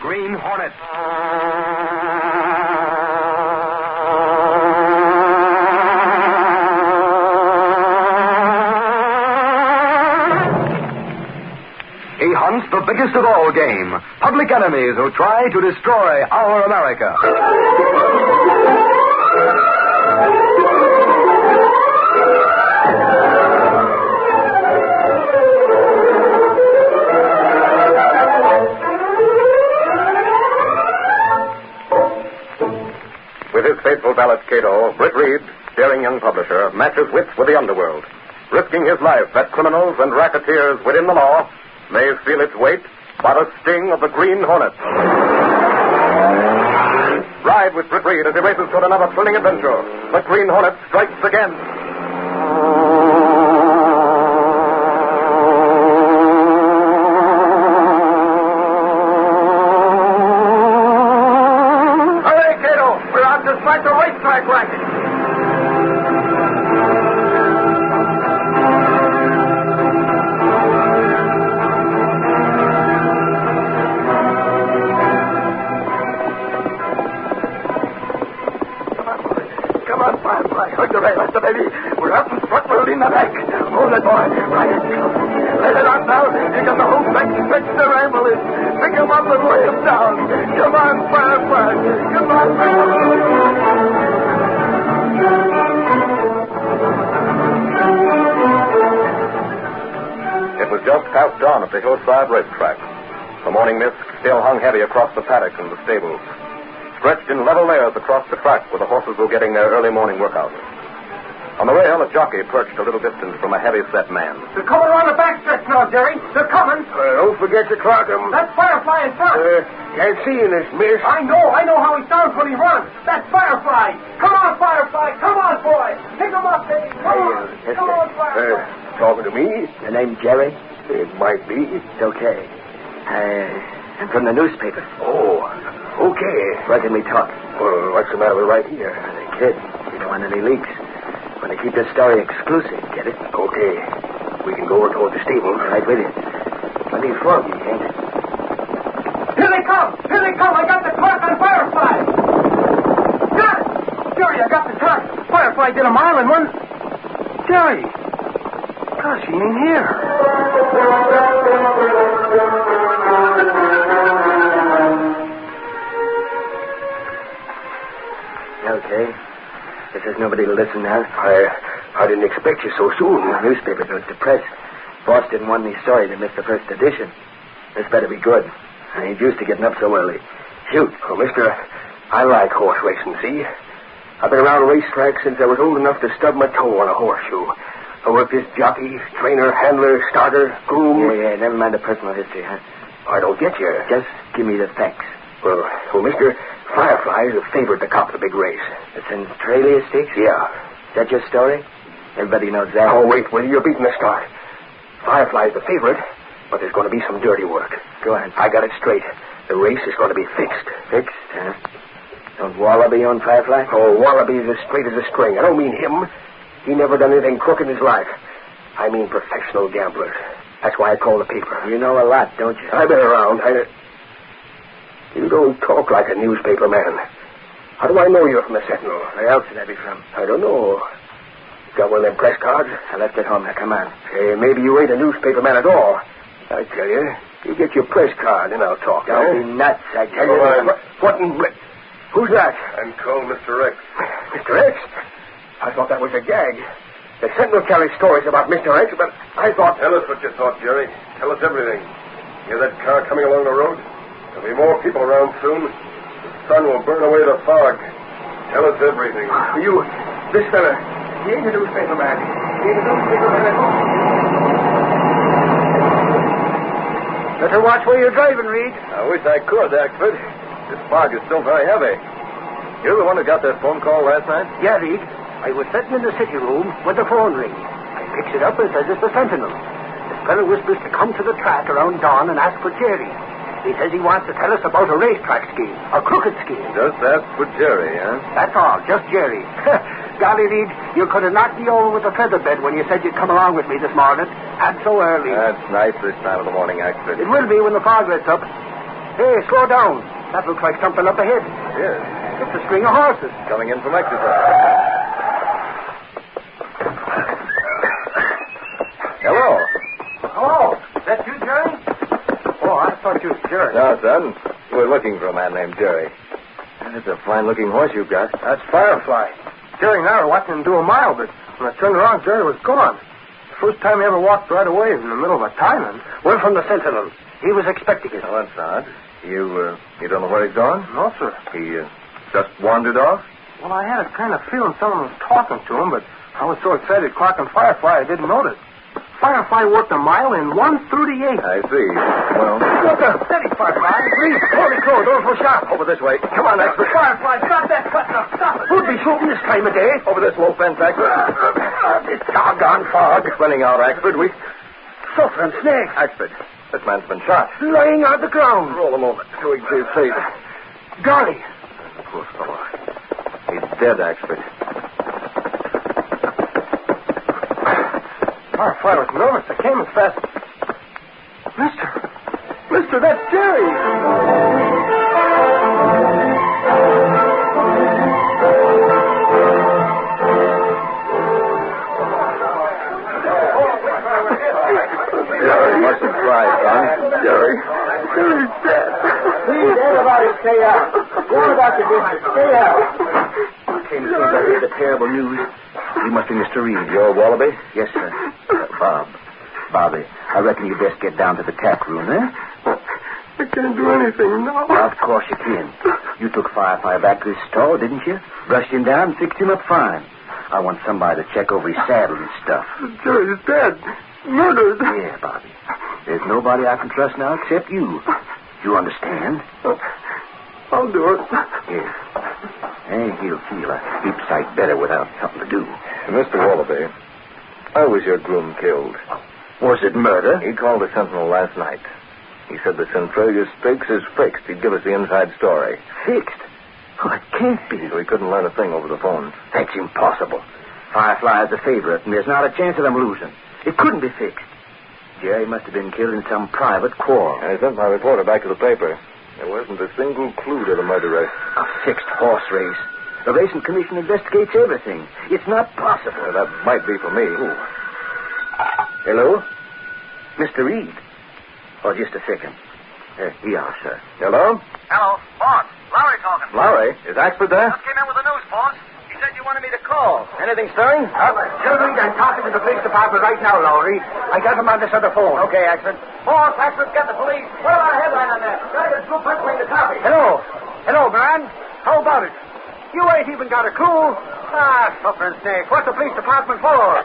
Green Hornet. He hunts the biggest of all game, public enemies who try to destroy our America. With his faithful valet, Cato, Britt Reed, daring young publisher, matches wits with the underworld, risking his life that criminals and racketeers within the law may feel its weight by the sting of the Green Hornet. Ride with Britt Reed as he races toward another thrilling adventure. The Green Hornet strikes again. Hurry, Cato! We're out to strike the racetrack racket. That's the baby. We're up and struck. We'll lean the back. Hold it, boy. Right. Let it out now. You got the whole back stretch the ramble in. Pick him up and lay him down. Come on, Firefly. Come on, It was just past dawn at the hillside racetrack. The morning mist still hung heavy across the paddock and the stables. Stretched in level layers across the track where the horses were getting their early morning workout. On the rail, a jockey perched a little distance from a heavy-set man. They're coming around the backstretch now, Jerry. They're coming. Don't forget to clock him. That's Firefly in front. Can't see in this mist. I know how he sounds when he runs. That's Firefly. Come on, Firefly. Come on, boy. Pick him up, baby. Come on. Come on, Firefly. Talking to me? Your name Jerry? It might be. It's okay. I'm from the newspaper. Oh, okay. Where can we talk? Well, what's the matter with right here? The kid. We don't want any leaks. Want to keep the story exclusive, get it? Okay. We can go over toward the stable. Right with you. Plenty foggy, ain't it? Here they come. Here they come. I got the clock on Firefly. Got it. Jerry, I got the clock. Firefly did a mile in one. Jerry. Gosh, he ain't here. Okay. Guess there's nobody to listen now. I didn't expect you so soon. The newspaper goes to press. Boss didn't want any story to miss the first edition. This better be good. I ain't used to getting up so early. Shoot. Oh, mister, I like horse racing, see? I've been around racetracks since I was old enough to stub my toe on a horseshoe. I worked as jockey, trainer, handler, starter, groom. Yeah, never mind the personal history, huh? I don't get you. Just give me the facts. Well, mister, Firefly is a favorite to cop the big race. The Centralia Stakes? Yeah. Is that your story? Everybody knows that. Oh, wait, will you? You're beating the start. Firefly's the favorite, but there's going to be some dirty work. Go on. I got it straight. The race is going to be fixed. Fixed, huh? Don't Wallaby own Firefly? Oh, Wallaby's as straight as a string. I don't mean him. He never done anything crook in his life. I mean professional gamblers. That's why I call the paper. You know a lot, don't you? I've been around. You don't talk like a newspaper man. How do I know you're from the Sentinel? Where else would I be from? I don't know. Got one of them press cards? I left it home. Now, come on. Hey, maybe you ain't a newspaper man at all. I tell you, you get your press card, and I'll talk. Don't be nuts, I tell you. What in... Who's that? I'm called Mr. X. Mr. X? I thought that was a gag. The Sentinel carries stories about Mr. X, but I thought... Tell us what you thought, Jerry. Tell us everything. Hear that car coming along the road? There'll be more people around soon. The sun will burn away the fog. Tell us everything. This fella, he ain't a newspaper man. He ain't a newspaper man at all. Better watch where you're driving, Reed. I wish I could, Axford. This fog is still very heavy. You're the one who got that phone call last night? Yeah, Reed. I was sitting in the city room when the phone rings. I picks it up and says it's the Sentinel. The fellow whispers to come to the track around dawn and ask for Jerry. He says he wants to tell us about a racetrack scheme, a crooked scheme. Just ask for Jerry, huh? That's all, just Jerry. Golly, Reed, you could have knocked me over with a feather bed when you said you'd come along with me this morning. And so early. That's nice this time of the morning, Axford. It will be when the fog lets up. Hey, slow down. That looks like something up ahead. Yes. It's a string of horses. Coming in from exercise. Hello. Hello. Is that you, Jerry? Oh, I thought you was Jerry. No, son. We're looking for a man named Jerry. That's a fine-looking horse you've got. That's Firefly. Jerry and I were watching him do a mile, but when I turned around, Jerry was gone. First time he ever walked right away in the middle of a timing. Word from the Sentinel. He was expecting it. Oh, that's odd. You don't know where he's gone? No, sir. He just wandered off? Well, I had a kind of feeling someone was talking to him, but I was so excited clocking Firefly I didn't notice. Firefly worked a mile in 1:38. I see. Well... Look up. Steady, Firefly. Please. Holy crow, those were shot. Over this way. Come on, Expert. Firefly, stop that cut now. Stop it. Who'd be shooting this time of day? Over this low fence, Expert. This doggone fog. It's running out, Expert. We... Suffering snakes. Expert, this man's been shot. Lying on the ground. Roll a moment so we can see his face. Golly. Poor fellow. He's dead, Expert. Firefly was nervous. I came as fast. Mister, that's Jerry. You mustn't cry, son. Jerry's dead. Please, everybody stay out. Go on about your business. Stay out. Came as soon as I heard the terrible news. You must be Mr. Reed. You're Wallaby? Yes, sir. Bobby, I reckon you best get down to the tack room, eh? I can't do anything now. Well, of course you can. You took Firefly back to his stall, didn't you? Brushed him down and fixed him up fine. I want somebody to check over his saddle and stuff. Jerry's dead. Murdered. Yeah, Bobby. There's nobody I can trust now except you. You understand? I'll do it. Yes. And he'll feel a heap sight better without something to do. Mr. Wallaby, how was your groom killed? Was it murder? He called the Sentinel last night. He said the Centralia Stakes is fixed. He'd give us the inside story. Fixed? Oh, it can't be. So he couldn't learn a thing over the phone. That's impossible. Firefly is a favorite, and there's not a chance of them losing. It couldn't be fixed. Jerry must have been killed in some private quarrel. I sent my reporter back to the paper. There wasn't a single clue to the murderer. A fixed horse race. The Racing Commission investigates everything. It's not possible. Well, that might be for me. Ooh. Hello? Mr. Reed? Oh, just a second. Here you are, sir. Hello? Hello, boss. Lowry talking. Lowry? Is Axford there? Just came in with the news, boss. He said you wanted me to call. Anything stirring? Jerry, I'm talking to the police department right now, Lowry. I got him on this other phone. Okay, Axford. Boss, Axford's got the police. What about a headline on that? Gotta get through penciling the copy. Hello, man. How about it? You ain't even got a clue. Suffering snake. What's the police department for?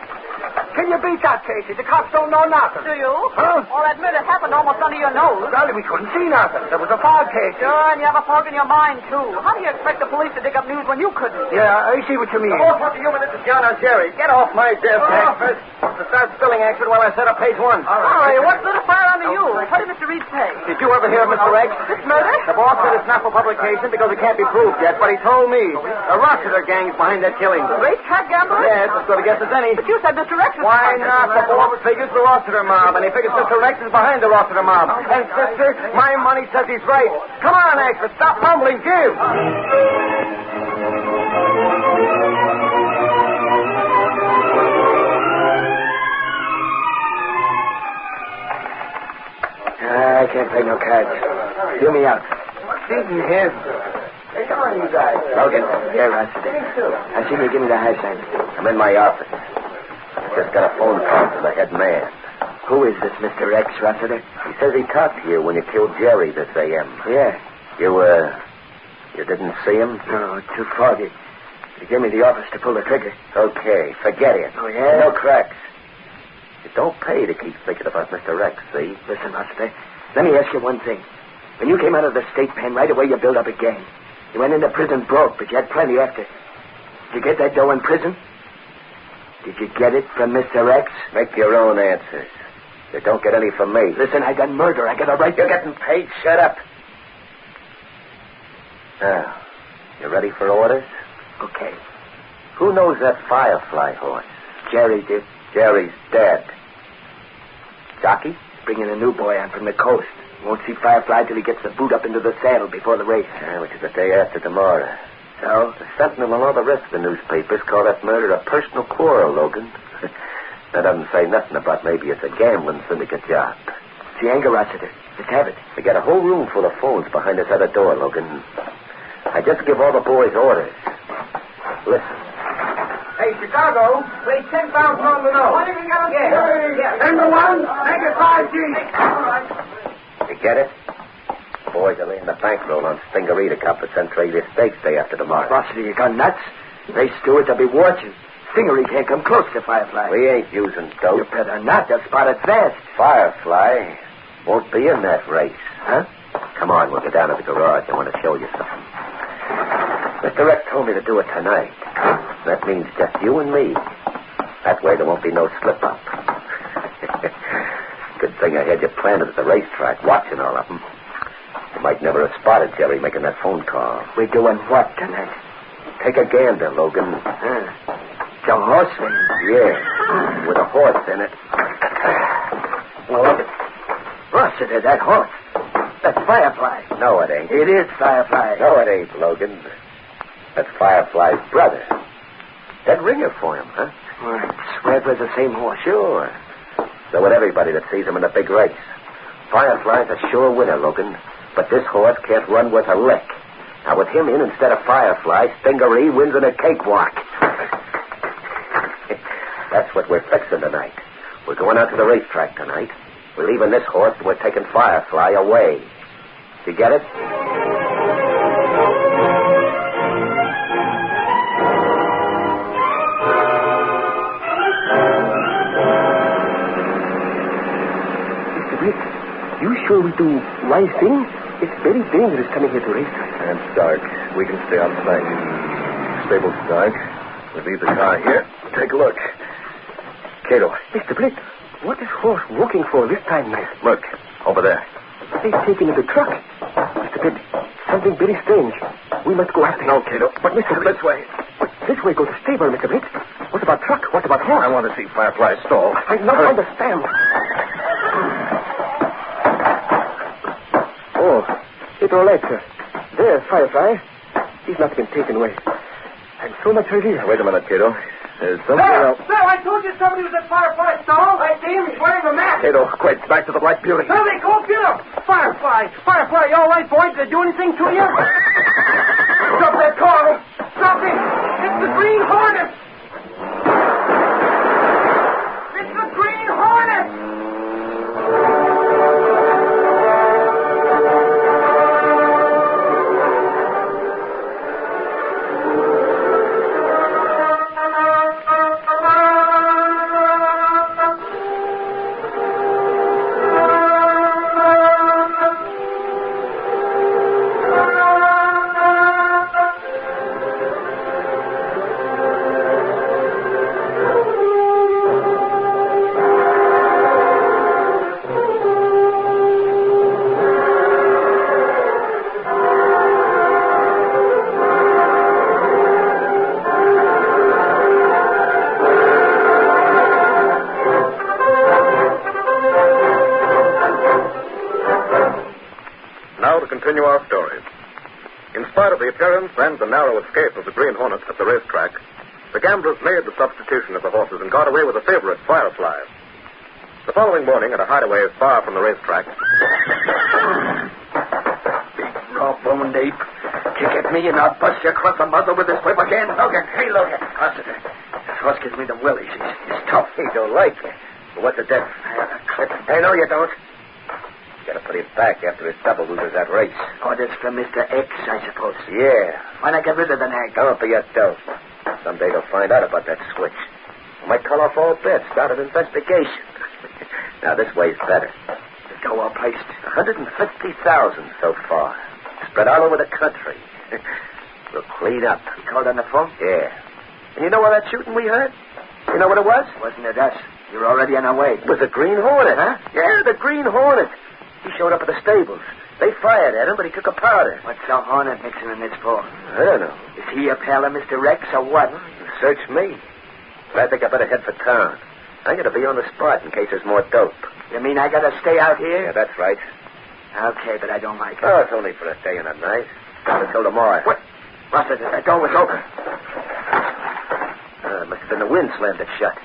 Can you beat that, Casey? The cops don't know nothing. Do you? Huh? Well, admit it happened almost under your nose. Golly, we couldn't see nothing. There was a fog, Casey. Sure, and you have a fog in your mind, too. How do you expect the police to dig up news when you couldn't? Yeah, I see what you mean. Boss, what do you mean this is John on Jerry? Get off my desk, Axford. To start spilling Axford while I set up page one. Sorry, what's lit a fire under you? What did Mr. Reed say? Did you ever hear of Mr. X? This murder? The boss said it's not for publication because it can't be proved yet, but he told me the Rossiter gang's behind that killing. Racetrack gambler? Yeah, it's as good a guess as any. But you said Mr. Rex was Why behind it. not? The boss figures the Rossiter mob, and he figures Mr. Rex is behind the Rossiter mob. And, sister, my money says he's right. Come on, Axford, stop mumbling, give. I can't play no cards. Hear me out. Sitting here. Hey, come on, you guys. Logan, here, Rossiter. I see you give me the high sign. I'm in my office. Just got a phone call from the head man. Who is this Mr. X, Rossiter? He says he talked to you when you killed Jerry this a.m. Yeah. You didn't see him? No, too foggy. He gave me the office to pull the trigger. Okay, forget it. Oh, yeah? No cracks. It don't pay to keep thinking about Mr. X, see? Listen, Rossiter, let me ask you one thing. When you came out of the state pen, right away you built up a gang. You went into prison broke, but you had plenty after. Did you get that dough in prison? Did you get it from Mr. X? Make your own answers. You don't get any from me. Listen, I done murder. I got a right... You're getting paid. Shut up. Now, you ready for orders? Okay. Who knows that Firefly horse? Jerry did. Jerry's dead. Jockey? Bringing a new boy on from the coast. Won't see Firefly till he gets the boot up into the saddle before the race. Which is the day after tomorrow. So? The Sentinel and all the rest of the newspapers call that murder a personal quarrel, Logan. That doesn't say nothing about maybe it's a gambling syndicate job. It's the anger, Rossiter. Let's have it. We got a whole room full of phones behind this other door, Logan. I just give all the boys orders. Listen. Hey, Chicago, play 10,000 on the nose. What have you got on Number one, make it 5G. All right. You get it? Boys are laying the bankroll on Stingaree to cop the Centralia Stakes day after tomorrow. Rossiter, you gone nuts? Race stewards will be watching. Stingaree can't come close to Firefly. We ain't using dope. You better not. They'll spot it fast. Firefly won't be in that race. Huh? Come on, we'll go down to the garage. I want to show you something. Mr. Rex told me to do it tonight. That means just you and me. That way there won't be no slip-up. Good thing I had you planted at the racetrack, watching all of them. You might never have spotted Jerry making that phone call. We're doing what tonight? Take a gander, Logan. It's a horse race. Yeah, with a horse in it. Well, Rossiter, that horse. That's Firefly. No, it ain't. It is Firefly. No, it ain't, Logan. That's Firefly's brother. Dead ringer for him, huh? Well, I swear it was the same horse. Sure. So would everybody that sees him in a big race. Firefly's a sure winner, Logan. But this horse can't run worth a lick. Now, with him in instead of Firefly, Stingaree wins in a cakewalk. That's what we're fixing tonight. We're going out to the racetrack tonight. We're leaving this horse and we're taking Firefly away. You get it? Mr. Blake, you sure we do wise thing? It's very dangerous coming here to racetrack. It's dark. We can stay outside. Stable's dark. We'll leave the car here. Take a look. Cato. Mr. Blake, what is horse walking for this time night? Look, over there. They've taken in the truck. Mr. Blake, something very strange. We must go after him. No, Cato. But Mr. Blake... This way. But this way goes the stable, Mr. Blake. What about truck? What about horse? I want to see Firefly stall. I don't understand. Oh, it's all right, sir. There's Firefly. He's not been taken away. I'm so much relieved. Wait a minute, Cato. There's something else. Sir, I told you somebody was at Firefly stall. I see him. He's wearing a mask. Cato, quick, back to the Black Beauty. Sir, they can't get him. Firefly, you all right, boy? Did they do anything to you? Stop that car. Stop it. It's the Green Hornet. It's the Green Hornet. Continue our story. In spite of the appearance and the narrow escape of the Green Hornet at the racetrack, the gamblers made the substitution of the horses and got away with a favorite, Firefly. The following morning, at a hideaway far from the racetrack... Big raw-boned ape. Kick at me and I'll bust you across the muzzle with this whip again. Logan, hey, Logan. Rossiter, this horse gives me the willies. He's tough. He don't like it. But what's the difference? I know you don't. Got to put him back after his double loses that race. Orders from Mr. X, I suppose. Yeah. Why not get rid of the nag? Don't be a dope. Someday they'll find out about that switch. I might call off all bets, start an investigation. Now, this way's better. The dough all placed. 150,000 so far. Spread all over the country. We'll clean up. You called on the phone? Yeah. And you know all that shooting we heard? You know what it was? Wasn't it us? You're already on our way. It was the Green Hornet. Huh? Yeah, the Green Hornet. He showed up at the stables. They fired at him, but he took a powder. What's the Hornet mixing in this for? I don't know. Is he a pal of Mr. Rex or what? Search me. But I think I better head for town. I'm going to be on the spot in case there's more dope. You mean I got to stay out here? Yeah, that's right. Okay, but I don't like it. Oh, it's only for a day and a night. Not until tomorrow. What? What's it? That door was open. It must have been the wind slammed it shut.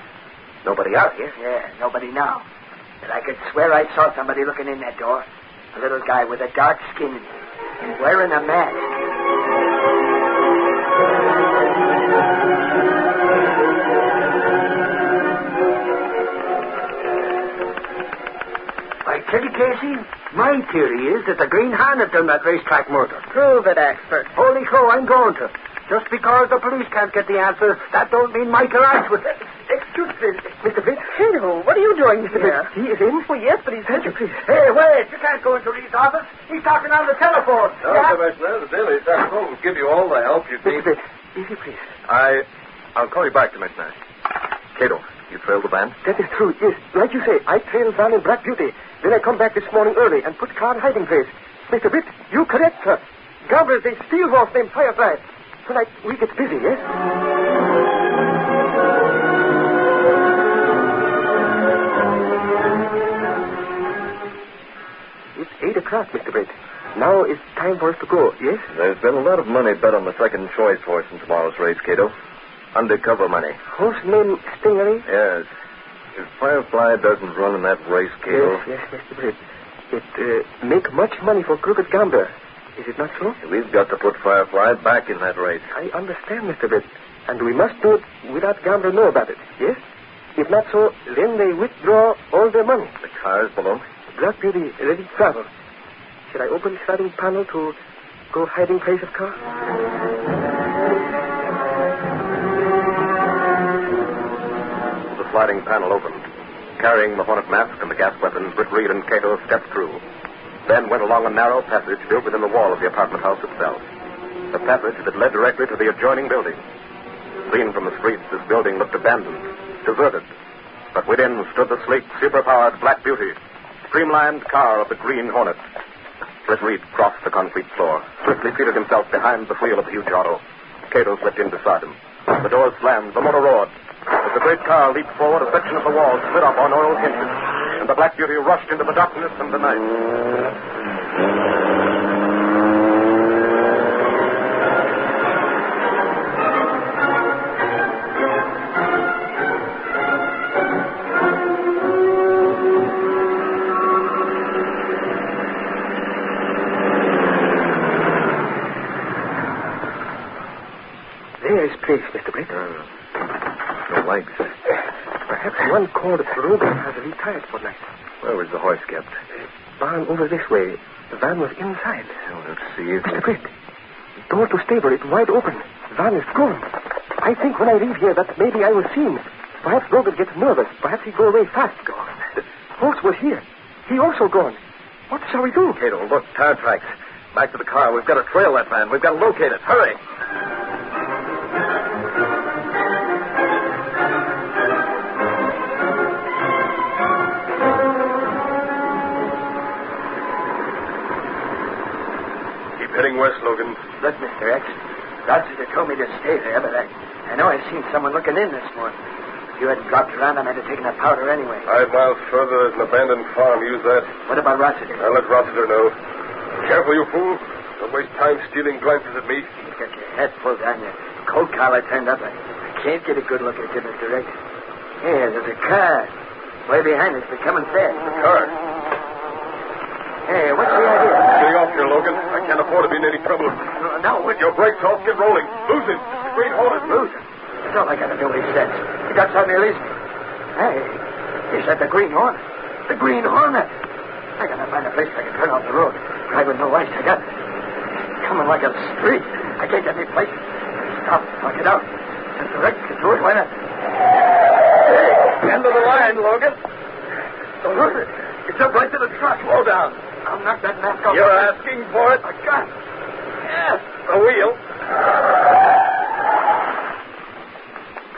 Nobody out here. Yeah, nobody now. But I could swear I saw somebody looking in that door. A little guy with a dark skin and wearing a mask. I tell you, Casey, my theory is that the Green Hornet done that racetrack murder. Prove it, expert. Holy crow, I'm going to. Just because the police can't get the answer, that don't mean Michael acts with it. Excuse me, Mr. Fitz. Hello, what are you doing here? He is in? Well, yes, but he's... Thank you, please. Hey, wait, you can't go into Reed's office. He's talking on the telephone. No, Commissioner, the Daily Sentinel will give you all the help you need. Mr. Fitz, easy, please. I'll call you back, Commissioner. Cato, you trailed the van? That is true, yes. Like you say, I trailed Van and Black Beauty. Then I come back this morning early and put car in hiding place. Mr. Fitz, you correct, sir. Gamblers, they steal horse named Firefly. Tonight we get busy, yes? It's 8 o'clock, Mr. Britt. Now it's time for us to go, yes? There's been a lot of money bet on the second choice horse in tomorrow's race, Cato. Undercover money. Horse named Stingery? Yes. If Firefly doesn't run in that race, Cato... Yes, Mr. Britt. It make much money for crooked gambler. Is it not so? We've got to put Firefly back in that race. I understand, Mr. Britt. And we must do it without gambler know about it, yes? If not so, then they withdraw all their money. The car's below. Black Beauty ready to travel. Should I open the sliding panel to go hiding place of car? The sliding panel opened. Carrying the hornet mask and the gas weapon, Britt Reed and Cato stepped through. Then went along a narrow passage built within the wall of the apartment house itself. A passage that led directly to the adjoining building. Seen from the streets, this building looked abandoned, deserted. But within stood the sleek, superpowered Black Beauty, streamlined car of the Green Hornet. Britt Reed crossed the concrete floor, swiftly seated himself behind the wheel of the huge auto. Cato slipped in beside him. The doors slammed, the motor roared. As the great car leaped forward, a section of the wall slid up on oiled hinges, and the Black Beauty rushed into the darkness and the night. There's place, Mr. Britt. No lights. Perhaps one called Robin has retired for night. Where was the horse kept? Barn over this way. The van was inside. Oh, let's see if... Mr. Britt, door to stable is wide open. Van is gone. I think when I leave here that maybe I was seen. Perhaps Robin gets nervous. Perhaps he go away fast. Gone. The horse was here. He also gone. What shall we do? Cato, look, tire tracks. Back to the car. We've got to trail that van. We've got to locate it. Hurry. Heading west, Logan. Look, Mr. X. Rochester told me to stay there, but I know I've seen someone looking in this morning. If you hadn't dropped around, I might have taken a powder anyway. 5 miles further, there's an abandoned farm. Use that. What about Rochester? I'll let Rochester know. Careful, you fool. Don't waste time stealing glances at me. You got your head pulled down. Your coat collar turned up. I can't get a good look at you, Mr. X. Here, there's a car. Way behind us. They're coming fast. The car. Hey, what's the idea? Getting off here, Logan. I can't afford to be in any trouble. No, With your brakes off, get rolling. Lose him. The Green Hornet. Lose him? That's all I got to do, he says. He got something to lose me. Hey, he said the Green Hornet. The Green Hornet. I got to find a place I can turn off the road. Drive with no lights. I got coming like a street. I can't get any place. Stop. I'll get out. Just the Rex can do it. Why not? Hey, end of the line, Logan. Don't lose it. It jumped right to the truck. Slow down. I'll knock that mask off. You're asking for it? I got it. Yes. The wheel.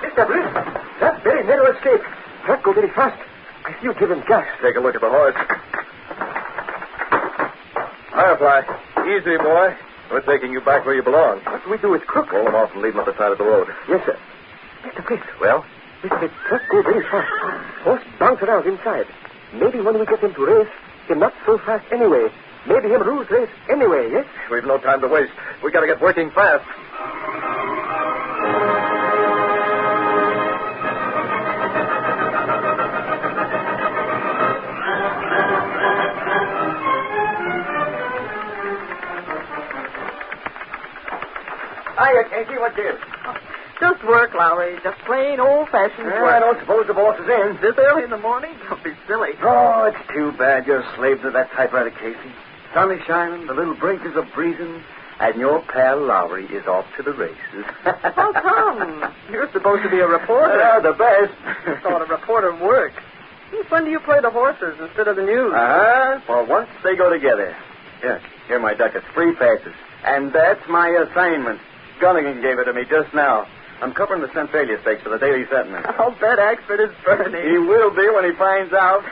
Mr. Britt, that's very narrow escape. Truck go very fast. I see you give him gas. Take a look at the horse. Firefly, easy, boy. We're taking you back where you belong. What do we do with Crook? Roll him off and leave him at the side of the road. Yes, sir. Mr. Britt. Well? Mr. Britt, truck go very fast. Horse bounce around inside. Maybe when we get him to race, he'll not so fast anyway. Maybe him lose race anyway, yes? We've no time to waste. We got to get working fast. Hiya, Casey. What's this? Just work, Lowry. Just plain old-fashioned I work. don't suppose the boss is in. This early in the morning? Don't be silly. Oh, it's too bad you're a slave to that typewriter, Casey. Sun is shining, the little breakers are breezing, and your pal Lowry is off to the races. How come? You're supposed to be a reporter. The best. Thought a reporter work. Since when do you play the horses instead of the news? For once they go together. Here, my ducats, free passes. And that's my assignment. Gunnigan gave it to me just now. I'm covering the Centralia Stakes for the Daily Sentinel. I'll bet Axford is burning. He will be when he finds out.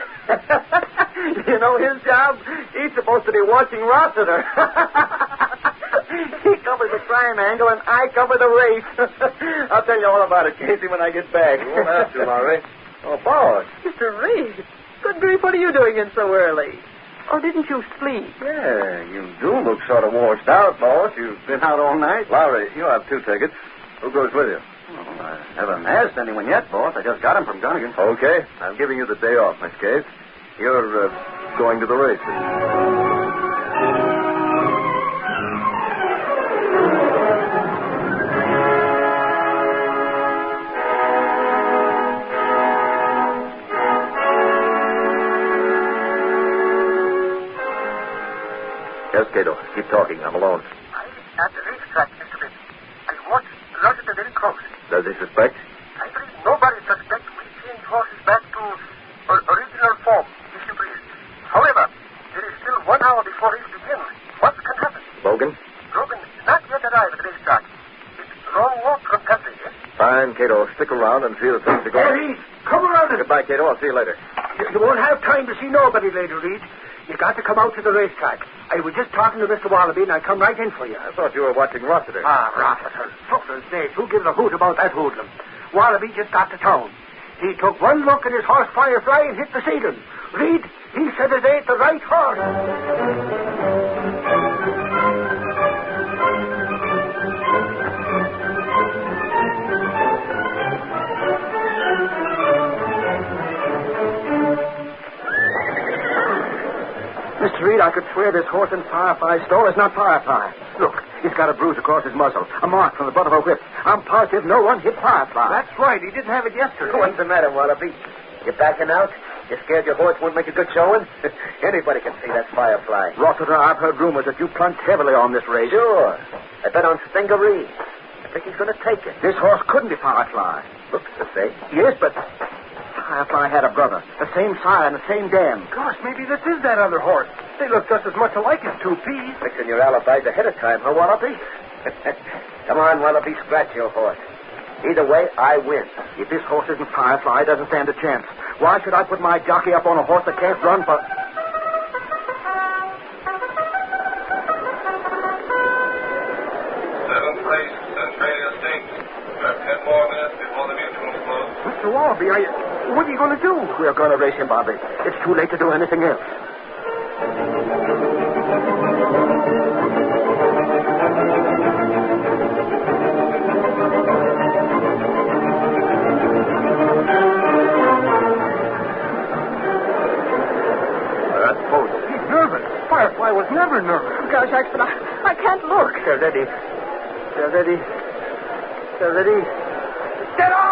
You know his job? He's supposed to be watching Rossiter. He covers the crime angle, and I cover the race. I'll tell you all about it, Casey, when I get back. You won't have to, Lowry. Oh, boss. Mr. Reed, good grief, what are you doing in so early? Or didn't you sleep? Yeah, you do look sort of washed out, boss. You've been out all night. Lowry, you'll have 2 tickets. Who goes with you? Well, I haven't asked anyone yet, boss. I just got him from Gunnigan. Okay. I'm giving you the day off, Miss Case. You're going to the races. Yes, Cato. Keep talking. I'm alone. I'm at the racetrack, Mr. Reed. I watched Rossiter very close. Does he suspect? I believe nobody suspects we change horses back to original form, if you please. However, there is still 1 hour before race begins. What can happen? Bogan? Logan is not yet arrived at the racetrack. It's a long walk from country, yes? Fine, Cato. Stick around and see that things are going. Reed, come around. Goodbye, Cato. I'll see you later. You won't have time to see nobody later, Reed. You got to come out to the racetrack. I was just talking to Mr. Wallaby, and I come right in for you. I thought you were watching Rossiter. Rossiter. Fuckers' days. Who gives a hoot about that hoodlum? Wallaby just got to town. He took one look at his horse Firefly and hit the ceiling. Reed, he said it ain't the right horse. Mr. Reed, I could swear this horse in Firefly's stall is not Firefly. Look, he's got a bruise across his muzzle, a mark from the butt of a whip. I'm positive no one hit Firefly. That's right. He didn't have it yesterday. What's the matter, Wallaby? You backing out? You scared your horse won't make a good showing? Anybody can see that's Firefly. Rossiter, I've heard rumors that you plunged heavily on this race. Sure. I bet on Stingaree. I think he's going to take it. This horse couldn't be Firefly. Looks the same. Yes, but Firefly had a brother, the same sire and the same dam. Gosh, maybe this is that other horse. They look just as much alike as 2 peas. Fixing your alibis ahead of time, huh, Wallaby? Come on, Wallaby, scratch your horse. Either way, I win. If this horse isn't Firefly, it doesn't stand a chance. Why should I put my jockey up on a horse that can't run for... 7th place, Centralia Stakes. Got 10 more minutes before the mutual close. Mr. Wallaby, what are you going to do? We're going to race him, Bobby. It's too late to do anything else. Firefly was never nervous. Gosh, Axford, I can't look. They're ready. They're ready. They're ready. Get on!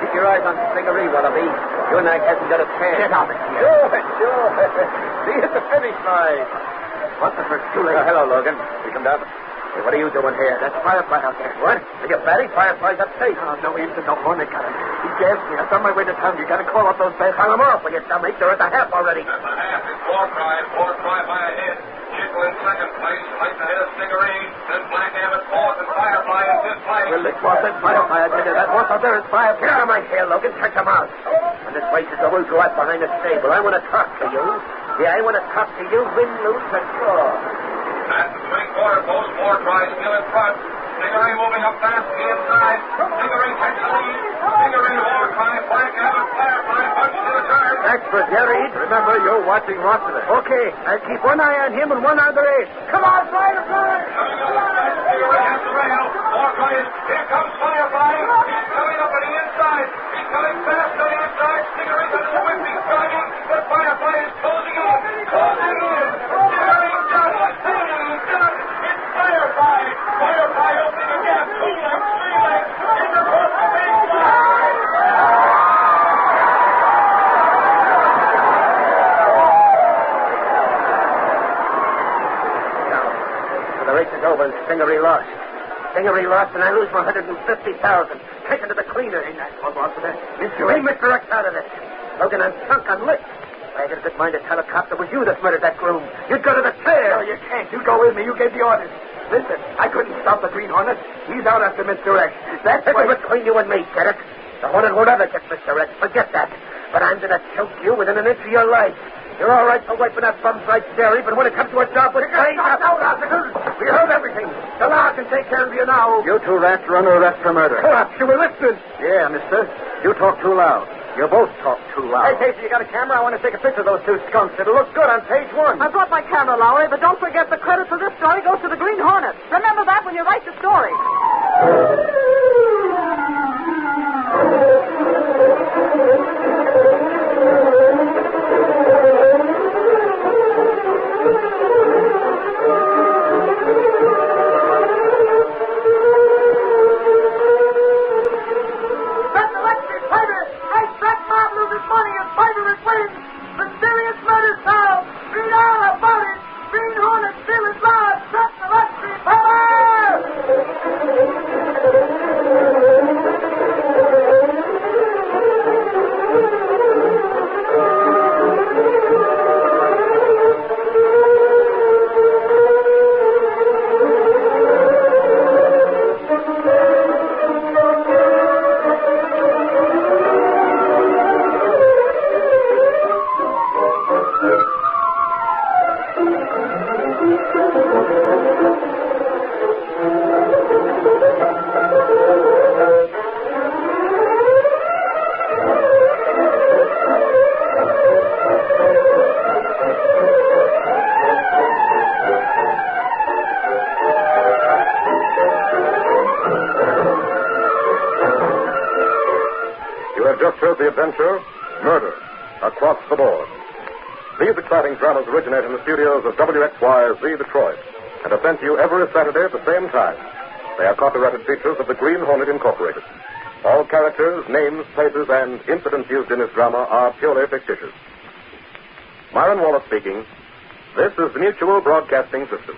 Keep your eyes on Stingaree, Wallaby. Your nag hasn't got a chance. Get out of here. Sure. See at the finish line. What's the first too late? Hello, Logan. We come down. Hey, what are you doing here? That's Firefly out there. What? Are you batting? Firefly's up safe. Oh, no, he's no more. They got him. He gassed me. I'm on my way to town. You got to call up those bats. Hang them off, will you, dummy? They're at the half already. At the half, it's Four Try by a head. Chickle in 2nd place, right ahead of Stingaree. Then Black Abbott 4th, and Firefly in 5th place. Well, it wasn't Firefly. I tell you, that horse out there is Firefly. Get out of my hair, Logan. Check them out. When this race is over, we'll go out behind the stable. I want to talk to you. Yeah, I want to talk to you. Win, lose, or draw. At the 3/4 post, Four Try still in front. Stingeray moving up fast to the inside. Stingeray takes the lead. Stingeray, war cry, Black Abbott, Firefly, bunch to the turn. Thanks for Jerry. Remember, you're watching Rossiter. Okay, I'll keep one eye on him and one on the race. Come on, Firefly! Coming up fast, Stingeray has the rail. War cry is, here comes Firefly. He's coming up on the inside. He's coming fast on the inside. Stingeray's on his whip. He's driving, but Firefly is closing in. Closing in. Jerry done it. He's done. It's Firefly. Firefly opening a gap. 2 lengths, 3 lengths. It's across the finish line. The race is over and Stingeray lost. Stingeray lost and I lose my $150,000. Taken to the cleaner. Ain't that what wants with it? Leave Mr. X out of this. Logan, I'm sunk, I'm licked. I had a good mind to tell a cop it was you that murdered that groom. You'd go to the chair. No, you can't. You go with me. You gave the orders. Listen, I couldn't stop the Green Hornet. He's out after Mr. X. That's This why... is between you and me, get it? The Hornet won't ever get Mr. X. Forget that. But I'm going to choke you within an inch of your life. You're all right for wiping out bums like Jerry, but when it comes to a job with brains... Now, Rossiter. We heard everything. The law can take care of you now. You two rats are under arrest for murder. Cops, you were listening. Yeah, mister. You talk too loud. You both talk too loud. Hey, Casey, you got a camera? I want to take a picture of those two skunks. It'll look good on page 1. I brought my camera, Lowry, but don't forget the credit for this story goes to the Green Hornet. Remember that when you write the story. Just heard the adventure, Murder, Across the Board. These exciting dramas originate in the studios of WXYZ Detroit and are sent to you every Saturday at the same time. They are copyrighted features of the Green Hornet Incorporated. All characters, names, places, and incidents used in this drama are purely fictitious. Myron Wallace speaking. This is the Mutual Broadcasting System.